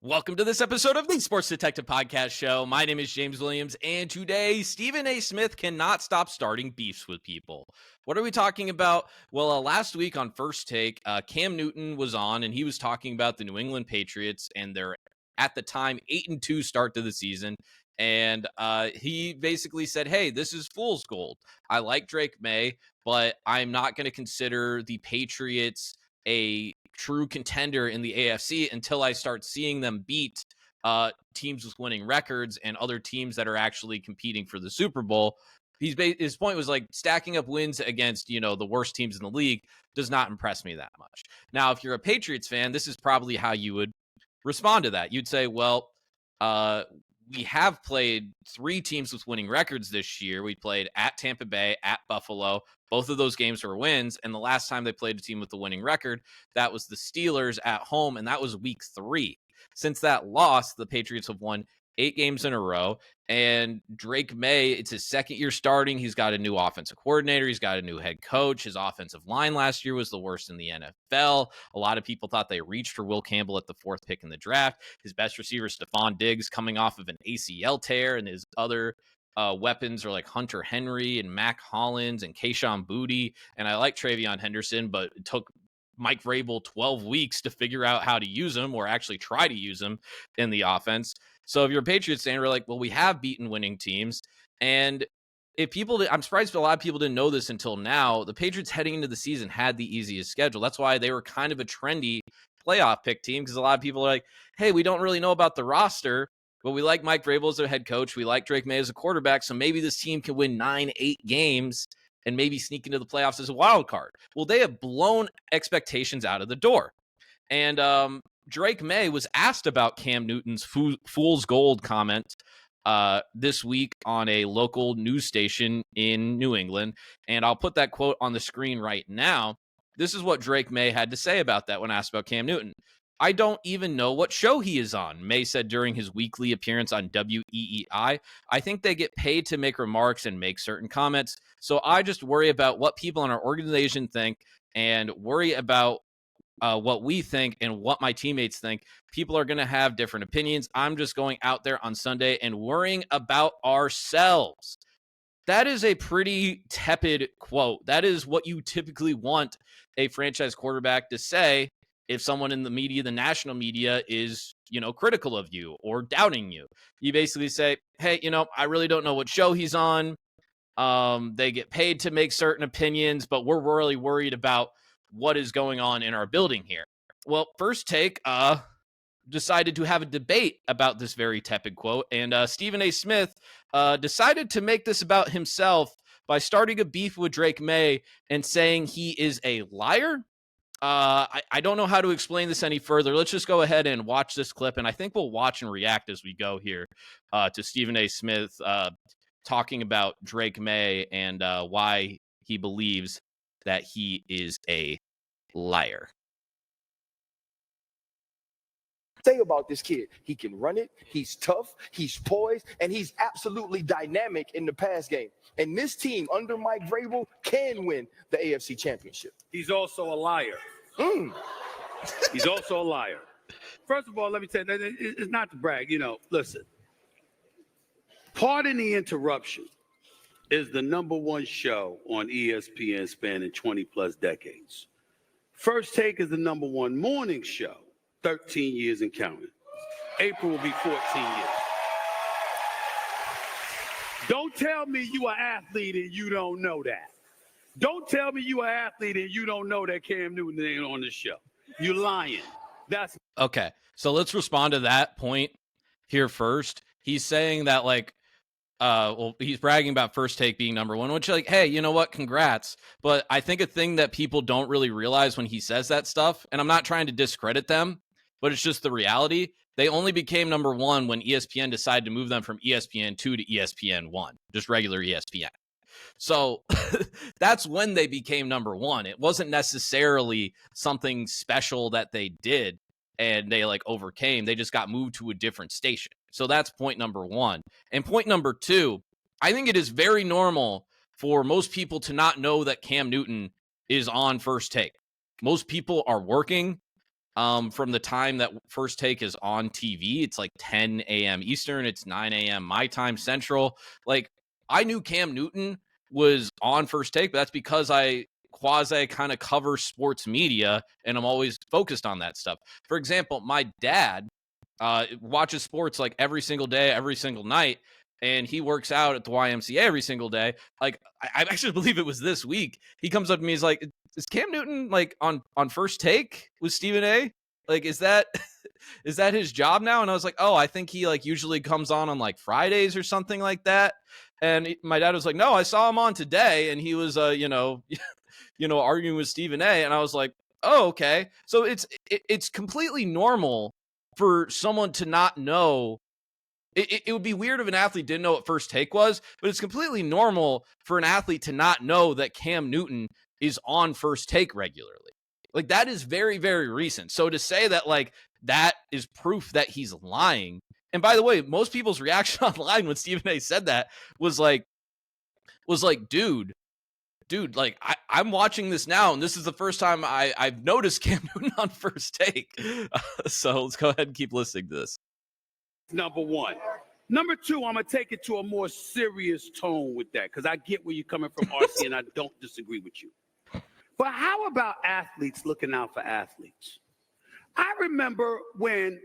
Welcome to this episode of the Sports Detective Podcast Show. My name is James Williams, and today, Stephen A. Smith cannot stop starting beefs with people. What are we talking about? Well, last week on First Take, Cam Newton was on, and he was talking about the New England Patriots and their, at the time, 8-2 start to the season. And he basically said, hey, this is fool's gold. I like Drake Maye, but I'm not going to consider the Patriots a true contender in the AFC until I start seeing them beat teams with winning records and other teams that are actually competing for the Super Bowl. His point was like stacking up wins against, the worst teams in the league does not impress me that much. Now, if you're a Patriots fan, this is probably how you would respond to that. You'd say, well, we have played three teams with winning records this year. We played at Tampa Bay, at Buffalo. Both of those games were wins. And the last time they played a team with a winning record, that was the Steelers at home, and that was week 3. Since that loss, the Patriots have won 8 games in a row. And Drake Maye, it's his second year starting. He's got a new offensive coordinator. He's got a new head coach. His offensive line last year was the worst in the NFL. A lot of people thought they reached for Will Campbell at the 4th pick in the draft. His best receiver, Stephon Diggs, coming off of an ACL tear, and his other weapons are like Hunter Henry and Mac Hollins and Kayshon Boutte. And I like Travion Henderson, but it took Mike Vrabel 12 weeks to figure out how to use him or actually try to use him in the offense. So if you're a Patriots fan, we're like, well, we have beaten winning teams. And I'm surprised a lot of people didn't know this until now. The Patriots heading into the season had the easiest schedule. That's why they were kind of a trendy playoff pick team, because a lot of people are like, hey, we don't really know about the roster, but we like Mike Vrabel as their head coach. We like Drake Maye as a quarterback. So maybe this team can win 9-8 games and maybe sneak into the playoffs as a wild card. Well, they have blown expectations out of the door. And Drake Maye was asked about Cam Newton's fool's gold comment this week on a local news station in New England. And I'll put that quote on the screen right now. This is what Drake Maye had to say about that when asked about Cam Newton. I don't even know what show he is on, Maye said during his weekly appearance on WEEI. I think they get paid to make remarks and make certain comments. So I just worry about what people in our organization think and worry about what we think and what my teammates think. People are going to have different opinions. I'm just going out there on Sunday and worrying about ourselves. That is a pretty tepid quote. That is what you typically want a franchise quarterback to say if someone in the media, the national media, is, critical of you or doubting you. You basically say, hey, I really don't know what show he's on. They get paid to make certain opinions, but we're really worried about what is going on in our building here. Well, First Take decided to have a debate about this very tepid quote, and Stephen A. Smith decided to make this about himself by starting a beef with Drake Maye and saying he is a liar. I don't know how to explain this any further. Let's just go ahead and watch this clip, and I think we'll watch and react as we go here to Stephen A. Smith talking about Drake Maye and why he believes that he is a liar. Say about this kid, he can run it, he's tough, he's poised, and he's absolutely dynamic in the pass game. And this team under Mike Vrabel can win the AFC Championship. He's also a liar. He's also a liar. First of all, let me tell you, it's not to brag. Listen, Pardon the Interruption is the #1 show on ESPN spanning 20 plus decades. First Take is the #1 morning show, 13 years and counting. April will be 14 years. Don't tell me you an athlete and you don't know that. Don't tell me you an athlete and you don't know that Cam Newton ain't on the show. You're lying. That's okay. So let's respond to that point here first. He's saying that he's bragging about First Take being #1, which hey, you know what? Congrats. But I think a thing that people don't really realize when he says that stuff, and I'm not trying to discredit them, but it's just the reality. They only became #1 when ESPN decided to move them from ESPN2 to ESPN1, just regular ESPN. So that's when they became #1. It wasn't necessarily something special that they did and they overcame. They just got moved to a different station. So that's point #1. And point #2, I think it is very normal for most people to not know that Cam Newton is on First Take. Most people are working. from the time that First Take is on TV. It's like 10 a.m. Eastern. It's 9 a.m. my time Central. Like, I knew Cam Newton was on First Take, but that's because I quasi kind of cover sports media and I'm always focused on that stuff. For example, my dad watches sports like every single day, every single night, and he works out at the YMCA every single day. Like, I actually believe it was this week. He comes up to me, he's like, "Is Cam Newton like on First Take with Stephen A? Like, is that is that his job now?" And I was like, "Oh, I think he like usually comes on like Fridays or something like that." And my dad was like, "No, I saw him on today, and he was arguing with Stephen A." And I was like, "Oh, okay." So it's completely normal for someone to not know. It would be weird if an athlete didn't know what First Take was, but it's completely normal for an athlete to not know that Cam Newton is on First Take regularly. Like, that is very, very recent. So to say that like that is proof that he's lying. And by the way, most people's reaction online when Stephen A said that was like, dude, like I'm watching this now, and this is the first time I've noticed Cam Newton on First Take. So let's go ahead and keep listening to this. Number one. Number two, I'm going to take it to a more serious tone with that because I get where you're coming from, RC, and I don't disagree with you. But how about athletes looking out for athletes? I remember when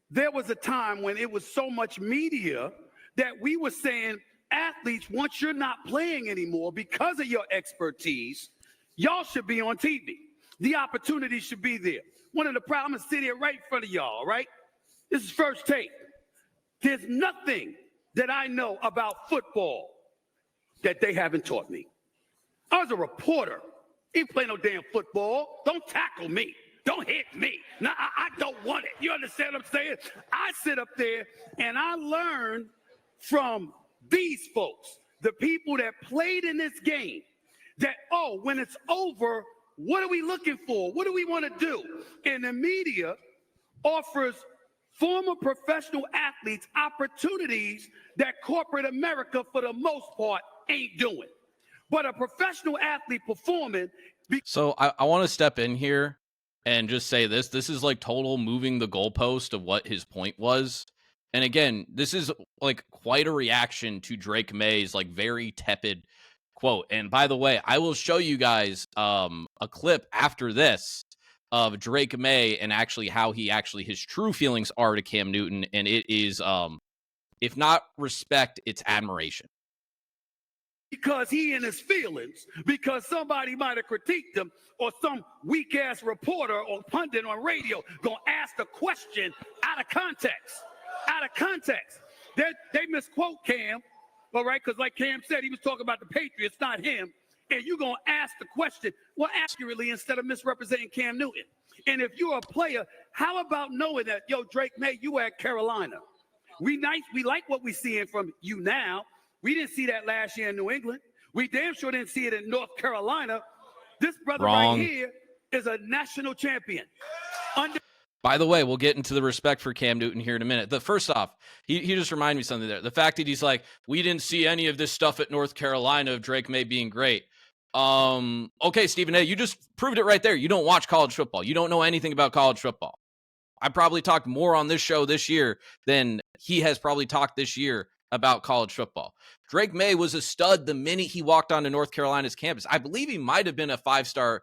there was a time when it was so much media that we were saying, athletes, once you're not playing anymore because of your expertise, y'all should be on TV. The opportunity should be there. One of the problems, I'm going to sit here right in front of y'all, right? This is First Take. There's nothing that I know about football that they haven't taught me. I was a reporter. Ain't play no damn football. Don't tackle me. Don't hit me. No, I don't want it. You understand what I'm saying? I sit up there and I learn from these folks, the people that played in this game, that, oh, when it's over, what are we looking for? What do we want to do? And the media offers former professional athletes opportunities that corporate America, for the most part, ain't doing. But a professional athlete performing. So I want to step in here and just say this. This is like total moving the goalpost of what his point was. And again, this is like quite a reaction to Drake Maye's like very tepid quote. And by the way, I will show you guys a clip after this of Drake Maye and actually how his true feelings are to Cam Newton. And it is, if not respect, it's admiration. Because he in his feelings, because somebody might have critiqued him, or some weak-ass reporter or pundit on radio gonna ask a question out of context. Out of context. They misquote Cam, all right? Because like Cam said, he was talking about the Patriots, not him. And you're going to ask the question, well, accurately, instead of misrepresenting Cam Newton. And if you're a player, how about knowing that, yo, Drake Maye, you at Carolina. We like what we're seeing from you now. We didn't see that last year in New England. We damn sure didn't see it in North Carolina. This brother Wrong. right here is a national champion. By the way, we'll get into the respect for Cam Newton here in a minute. First off, he just reminded me of something there. The fact that he's like, we didn't see any of this stuff at North Carolina of Drake Maye being great. Okay, Stephen A., you just proved it right there. You don't watch college football. You don't know anything about college football. I probably talked more on this show this year than he has probably talked this year about college football. Drake Maye was a stud the minute he walked onto North Carolina's campus. I believe he might have been a 5-star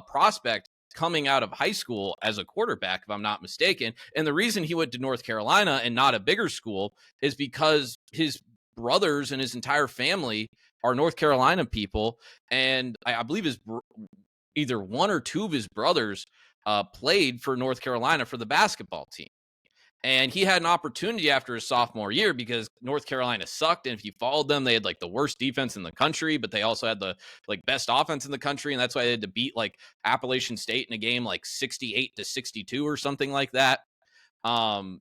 prospect coming out of high school as a quarterback, if I'm not mistaken. And the reason he went to North Carolina and not a bigger school is because his brothers and his entire family are North Carolina people. And I believe either one or two of his brothers played for North Carolina for the basketball team. And he had an opportunity after his sophomore year because North Carolina sucked. And if you followed them, they had like the worst defense in the country, but they also had the like best offense in the country. And that's why they had to beat like Appalachian State in a game like 68-62 or something like that.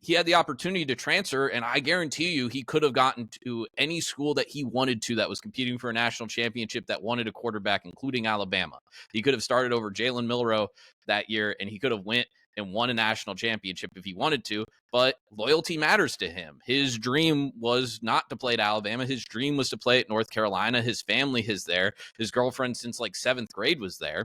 He had the opportunity to transfer, and I guarantee you he could have gotten to any school that he wanted to that was competing for a national championship that wanted a quarterback, including Alabama. He could have started over Jalen Milroe that year, and he could have went and won a national championship if he wanted to, but loyalty matters to him. His dream was not to play at Alabama. His dream was to play at North Carolina. His family is there. His girlfriend since like 7th grade was there.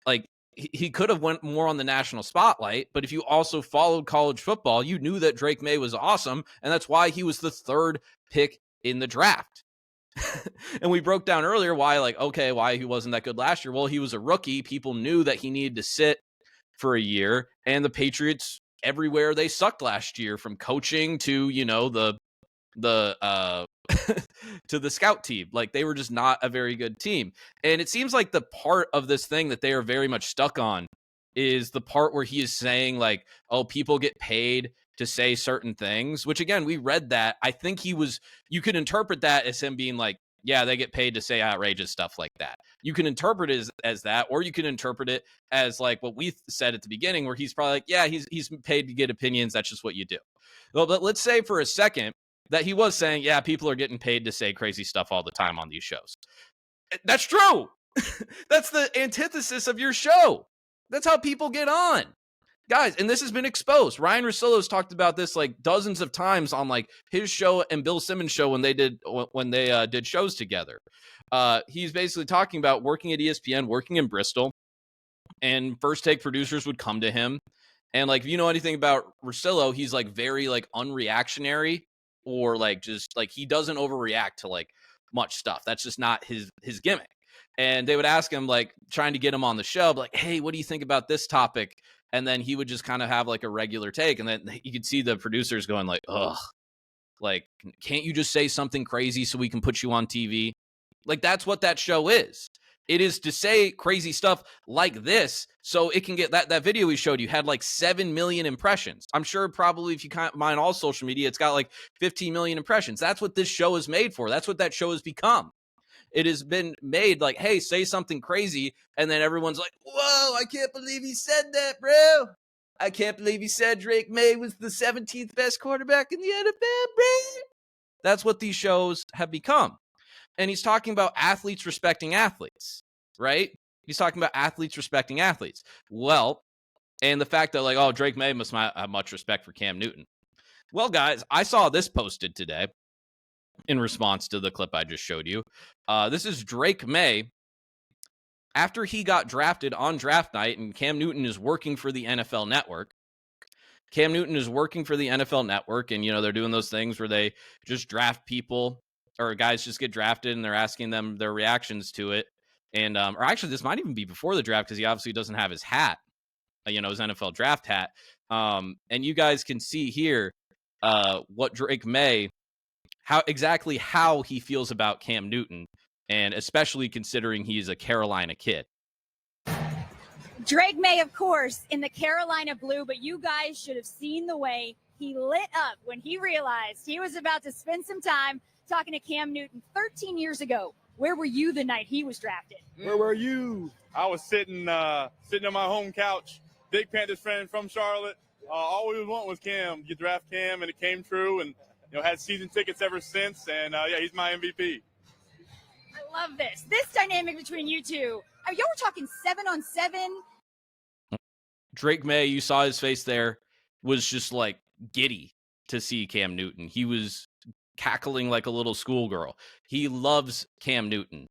Like, he could have went more on the national spotlight, but if you also followed college football, you knew that Drake Maye was awesome, and that's why he was the 3rd pick in the draft. And we broke down earlier why he wasn't that good last year. Well, he was a rookie. People knew that he needed to sit for a year, and the Patriots everywhere they sucked last year, from coaching to, the to the scout team. Like, they were just not a very good team. And it seems like the part of this thing that they are very much stuck on is the part where he is saying, like, oh, people get paid to say certain things, which, again, we read that. I think you could interpret that as him being like, yeah, they get paid to say outrageous stuff like that. You can interpret it as that, or you can interpret it as like what we said at the beginning, where he's probably like, yeah, he's paid to get opinions. That's just what you do. Well, but let's say for a second that he was saying, yeah, people are getting paid to say crazy stuff all the time on these shows. That's true. That's the antithesis of your show. That's how people get on. Guys, and this has been exposed. Ryan Russillo's talked about this like dozens of times on like his show and Bill Simmons' show when they did shows together. He's basically talking about working at ESPN, working in Bristol, and First Take producers would come to him. And like, if you know anything about Russillo, he's like very like unreactionary, or like just like he doesn't overreact to like much stuff. That's just not his gimmick. And they would ask him, like, trying to get him on the show, like, hey, what do you think about this topic? And then he would just kind of have like a regular take. And then you could see the producers going like, ugh, like, can't you just say something crazy so we can put you on TV? Like, that's what that show is. It is to say crazy stuff like this so it can get that video we showed you had like 7 million impressions. I'm sure probably if you can't mind all social media, it's got like 15 million impressions. That's what this show is made for. That's what that show has become. It has been made like, hey, say something crazy. And then everyone's like, whoa, I can't believe he said that, bro. I can't believe he said Drake Maye was the 17th best quarterback in the NFL, bro. That's what these shows have become. And he's talking about athletes respecting athletes, right? He's talking about athletes respecting athletes. Well, and the fact that like, oh, Drake Maye must not have much respect for Cam Newton. Well, guys, I saw this posted today in response to the clip I just showed you. This is Drake Maye after he got drafted on draft night, and Cam Newton is working for the NFL Network. Cam Newton is working for the NFL Network, and, you know, they're doing those things where they just draft people, or guys just get drafted, and they're asking them their reactions to it. And, or actually, this might even be before the draft, because he obviously doesn't have his hat, his NFL draft hat. And you guys can see here what Drake Maye, how he feels about Cam Newton, and especially considering he's a Carolina kid. Drake Maye, of course, in the Carolina blue, but you guys should have seen the way he lit up when he realized he was about to spend some time talking to Cam Newton 13 years ago. Where were you the night he was drafted? Where were you? I was sitting on my home couch, big Panthers fan from Charlotte. All we would want was Cam. You draft Cam, and it came true, and had season tickets ever since, and yeah, he's my MVP. I love this. This dynamic between you two. Y'all were talking 7-on-7. Drake Maye, you saw his face there, was just like giddy to see Cam Newton. He was cackling like a little schoolgirl. He loves Cam Newton.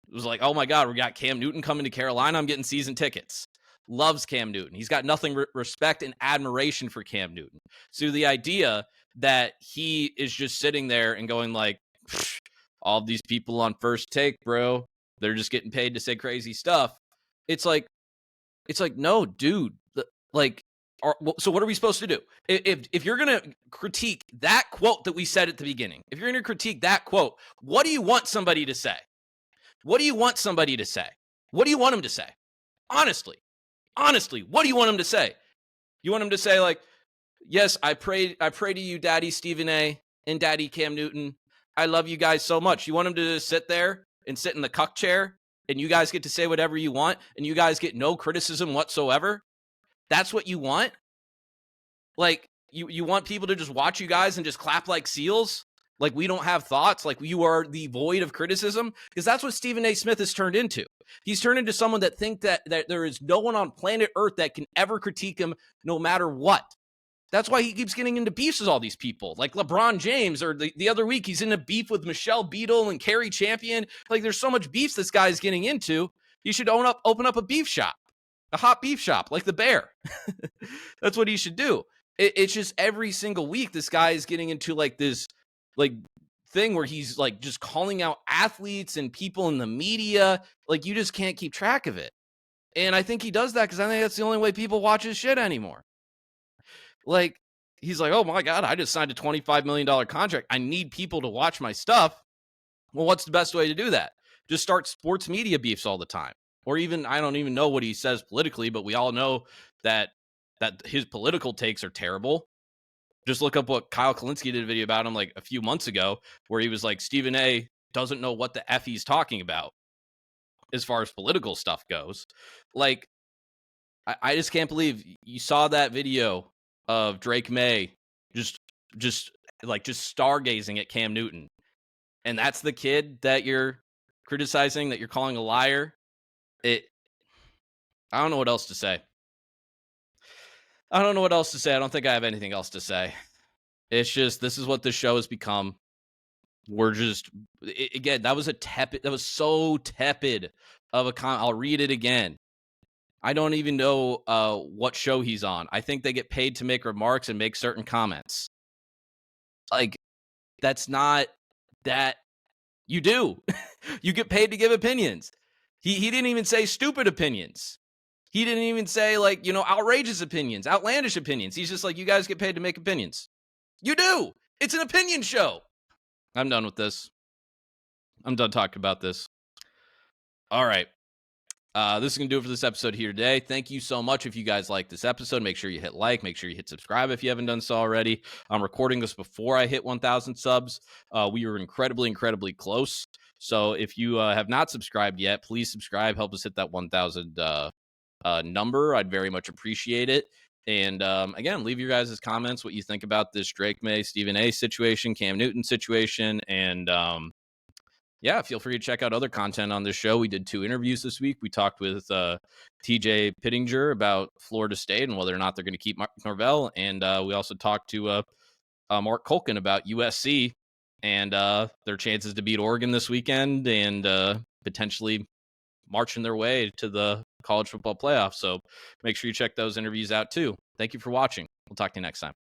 It was like, oh my God, we got Cam Newton coming to Carolina. I'm getting season tickets. Loves Cam Newton. He's got nothing respect and admiration for Cam Newton. So the idea that he is just sitting there and going like, all of these people on First Take, bro, they're just getting paid to say crazy stuff. It's like, no, dude. Like, so what are we supposed to do? If you're going to critique that quote that we said at the beginning, if you're going to critique that quote, what do you want somebody to say? What do you want somebody to say? What do you want them to say? Honestly, what do you want them to say? You want them to say like, yes, I pray to you, Daddy Stephen A. and Daddy Cam Newton. I love you guys so much. You want them to sit there and sit in the cuck chair, and you guys get to say whatever you want, and you guys get no criticism whatsoever? That's what you want? Like, you want people to just watch you guys and just clap like seals? Like we don't have thoughts? Like you are the void of criticism? Because that's what Stephen A. Smith has turned into. He's turned into someone that thinks that there is no one on planet Earth that can ever critique him no matter what. That's why he keeps getting into beefs with all these people, like LeBron James, or the other week he's in a beef with Michelle Beadle and Carrie Champion. Like there's so much beefs this guy's getting into. You should open up a beef shop. a hot beef shop like the Bear. That's what he should do. It's just every single week this guy is getting into like this like thing where he's like just calling out athletes and people in the media. Like you just can't keep track of it. And I think he does that because I think that's the only way people watch his shit anymore. Like he's like, oh my God, I just signed a $25 million contract. I need people to watch my stuff. Well, what's the best way to do that? Just start sports media beefs all the time. Or even, I don't even know what he says politically, but we all know that his political takes are terrible. Just look up what Kyle Kalinske did a video about him like a few months ago, where he was like, Stephen A doesn't know what the F he's talking about as far as political stuff goes. Like, I just can't believe you saw that video of Drake Maye just stargazing at Cam Newton. And that's the kid that you're criticizing, that you're calling a liar. I don't know what else to say. I don't don't think I have anything else to say. It's just, this is what this show has become. We're just, again, that was so tepid of a comment. I'll read it again. I don't even know what show he's on. I think they get paid to make remarks and make certain comments. Like, that's not that you do. You get paid to give opinions. He didn't even say stupid opinions. He didn't even say, like, outrageous opinions, outlandish opinions. He's just like, you guys get paid to make opinions. You do. It's an opinion show. I'm done with this. I'm done talking about this. All right. This is going to do it for this episode here today. Thank you so much. If you guys like this episode, make sure you hit like, make sure you hit subscribe if you haven't done so already. I'm recording this before I hit 1,000 subs. We were incredibly, incredibly close. So if you have not subscribed yet, please subscribe. Help us hit that 1,000 number. I'd very much appreciate it. And again, leave your guys' comments, what you think about this Drake Maye, Stephen A situation, Cam Newton situation. And yeah, feel free to check out other content on this show. We did 2 interviews this week. We talked with TJ Pittinger about Florida State and whether or not they're going to keep Mark Norvell. And we also talked to Mark Culkin about USC and their chances to beat Oregon this weekend and potentially marching their way to the college football playoff. So make sure you check those interviews out too. Thank you for watching. We'll talk to you next time.